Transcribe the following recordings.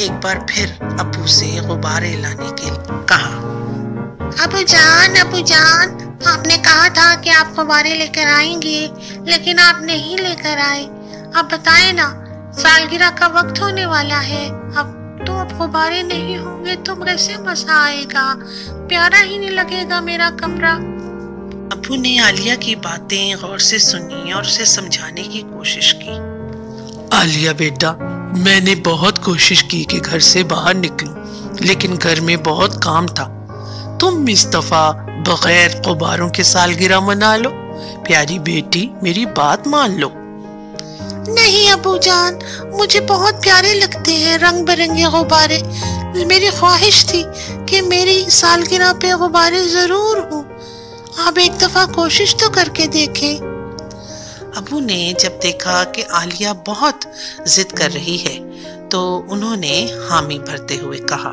ایک بار پھر ابو سے غبارے لانے کے لیے کہا۔ ابو جان، آپ نے کہا تھا کہ آپ غبارے لے کر آئیں گے، لیکن آپ نہیں لے کر آئے۔ اب بتائیں نا، سالگرہ کا وقت ہونے والا ہے، اب غبارے نہیں ہوں گے تو کیسے مزہ آئے گا، پیارا ہی نہیں لگے گا میرا کمرہ۔ ابو نے عالیہ کی باتیں غور سے سنی اور اسے سمجھانے کی کوشش کی۔ عالیہ بیٹا، میں نے بہت کوشش کی کہ گھر سے باہر نکلوں، لیکن گھر میں بہت کام تھا۔ تم اس دفعہ بغیر غباروں کے سالگرہ منا لو۔ پیاری بیٹی، میری بات مان لو۔ نہیں ابو جان، مجھے بہت پیارے لگتے ہیں رنگ برنگے غبارے۔ میری خواہش تھی کہ میری سالگرہ پہ غبارے ضرور ہوں۔ آپ ایک دفعہ کوشش تو کر کے دیکھیں۔ ابو نے جب دیکھا کہ عالیہ بہت ضد کر رہی ہے تو انہوں نے حامی بھرتے ہوئے کہا،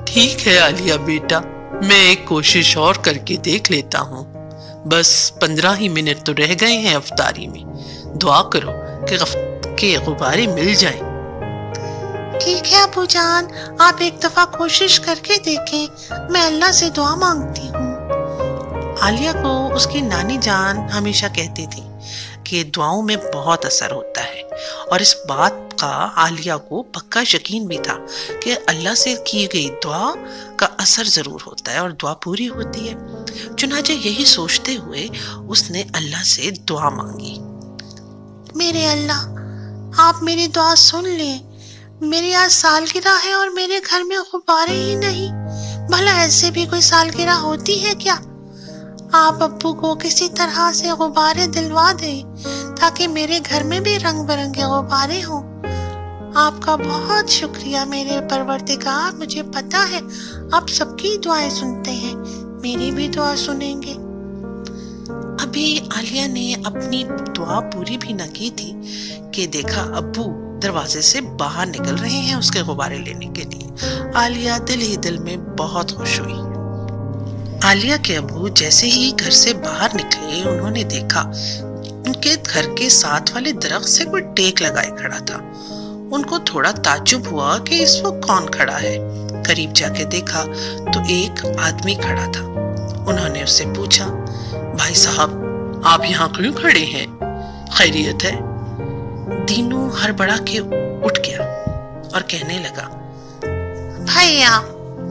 ٹھیک ہے عالیہ بیٹا، میں ایک کوشش اور کر کے دیکھ لیتا ہوں۔ بس 15 ہی منٹ تو رہ گئے ہیں افطاری میں، دعا کرو کہ غبارے مل جائیں۔ ٹھیک ہے ابو جان، آپ ایک دفعہ کوشش کر کے دیکھیں، میں اللہ سے دعا مانگتی ہوں۔ عالیہ کو اس کی نانی جان ہمیشہ کہتی تھی کہ دعاؤں میں بہت اثر ہوتا ہے، اور اس بات کا عالیہ کو پکا یقین بھی تھا کہ اللہ سے کی گئی دعا کا اثر ضرور ہوتا ہے اور دعا پوری ہوتی ہے۔ چنانچہ یہی سوچتے ہوئے اس نے اللہ سے دعا مانگی۔ میرے اللہ، آپ میری دعا سن لیں، میری آج سالگرہ ہے اور میرے گھر میں غبارے ہی نہیں۔ بھلا ایسے بھی کوئی سالگرہ ہوتی ہے کیا؟ آپ ابو کو کسی طرح سے غبارے دلوا دیں تاکہ میرے گھر میں بھی رنگ برنگے غبارے ہوں۔ آپ کا بہت شکریہ میرے پروردگار، مجھے پتا ہے آپ سب کی دعائیں سنتے ہیں، میری بھی دعا سنیں گے۔ ابھی عالیہ نے اپنی دعا پوری بھی نہ کی تھی کہ دیکھا ابو دروازے سے باہر نکل رہے ہیں اس کے غبارے لینے کے لیے۔ عالیہ دل ہی دل میں بہت خوش ہوئی۔ عالیہ کے ابو جیسے ہی گھر سے باہر نکلے، انہوں نے دیکھا ان کے گھر کے ساتھ والے درخت سے کوئی ٹیک لگائے کھڑا تھا۔ ان کو تھوڑا تعجب ہوا کہ اس وقت کون کھڑا ہے۔ قریب جا کے دیکھا تو ایک آدمی کھڑا تھا۔ انہوں نے اس سے پوچھا، بھائی صاحب، آپ یہاں کیوں کھڑے ہیں؟ خیریت ہے؟ دینو ہڑبڑا کے اٹھ گیا اور کہنے لگا، بھائیا،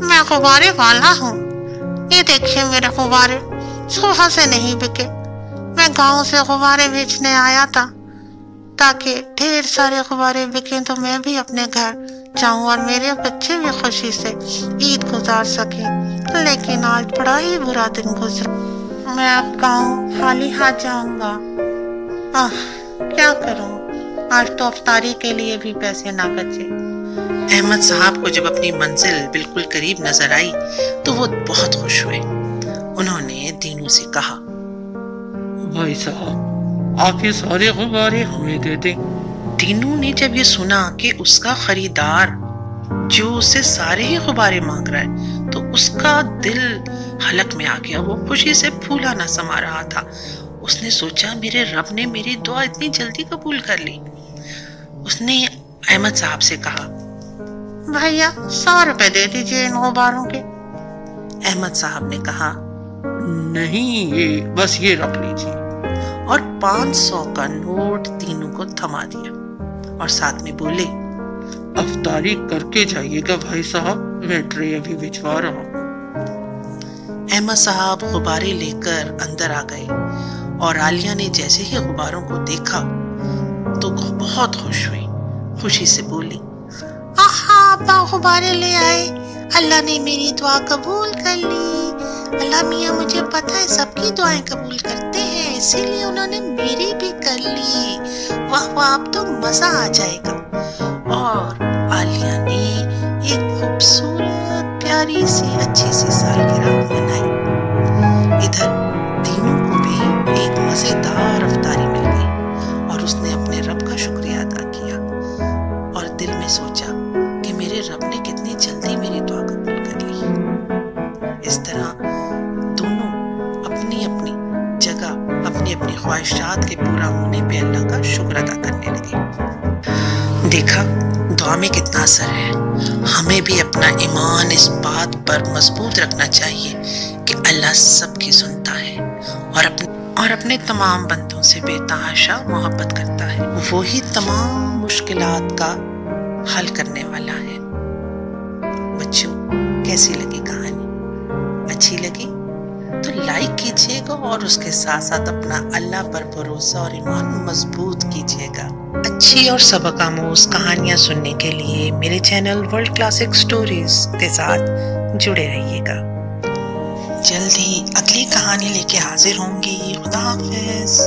میں غبارے والا ہوں، یہ دیکھیں میرے غبارے صبح سے نہیں بکے۔ میں گاؤں سے غبارے بیچنے آیا تھا تاکہ ڈھیر سارے غبارے بکیں تو میں بھی اپنے گھر جاؤں اور میرے بچے بھی خوشی سے عید گزار سکیں، لیکن آج بڑا ہی برا دن گزرا۔ میں اب گاؤں خالی ہاتھ جاؤں گا۔ کیا کروں، آج تو افطاری کے لیے بھی پیسے نہ بچے۔ احمد صاحب کو جب اپنی منزل بالکل قریب نظر آئی تو وہ بہت خوش ہوئے۔ انہوں نے دینو سے کہا، بھائی صاحب، آپ یہ سارے غبارے ہمیں دے دیں۔ دینو نے جب یہ سنا کہ اس کا خریدار جو اسے سارے ہی غبارے مانگ رہا ہے تو اس کا دل حلق میں آ گیا۔ وہ خوشی سے پھولا نہ سما رہا تھا۔ اس نے سوچا، میرے رب نے میری دعا اتنی جلدی قبول کر لی۔ اس نے احمد صاحب سے کہا، بھائیا 100 روپے دے دیجئے ان غباروں کے۔ احمد صاحب نے کہا، نہیں، بس یہ رکھ لیجیے، اور 500 کا نوٹ دینو کو تھما دیا اور ساتھ میں بولے، افطاری کر کے جائیے گا بھائی صاحب، میں ٹرے ابھی بھجوا رہا ہوں۔ احمد صاحب غبارے لے کر اندر آ گئے اور عالیہ نے جیسے ہی غباروں کو دیکھا تو بہت خوش ہوئی۔ خوشی سے بولی، ابا غبارے لے آئے، اللہ نے میری دعا قبول کر لی۔ اللہ میاں مجھے پتہ ہے سب کی دعائیں قبول کرتے ہیں، اسی لیے انہوں نے میری بھی کر لی۔ واہ واہ، اب تو مزہ آ جائے گا۔ اور عالیہ نے ایک خوبصورت پیاری سی اچھی سی سالگرہ منائی۔ ادھر دینو کو بھی ایک مزیدار افطاری مل گئی اور اس نے اپنے رب کا شکریہ ادا کیا اور دل میں سوچا کہ میرے رب نے کتنی جلدی میری دعا قبول کر لی۔ اس طرح دونوں اپنی اپنی جگہ اپنی اپنی خواہشات کے پورا ہونے پہ اللہ کا شکر ادا کرنے لگے۔ دیکھا دعا میں کتنا اثر ہے۔ ہمیں بھی اپنا ایمان اس بات پر مضبوط رکھنا چاہیے کہ اللہ سب کی سنتا ہے اور اپنے تمام بندوں سے بے تحاشا محبت کرتا ہے۔ وہی تمام مشکلات کا حل کرنے والا ہے۔ بچوں، کیسی لگی کہانی؟ اچھی لگی تو لائک کیجیے گا اور اس کے ساتھ ساتھ اپنا اللہ پر بھروسہ اور ایمان مضبوط کیجیے گا۔ اچھی اور سبق آموز کہانیاں سننے کے لیے میرے چینل ورلڈ کلاسک سٹوریز کے ساتھ جڑے رہیے گا۔ جلد ہی اگلی کہانی لے کے حاضر ہوں گی۔ خدا حافظ۔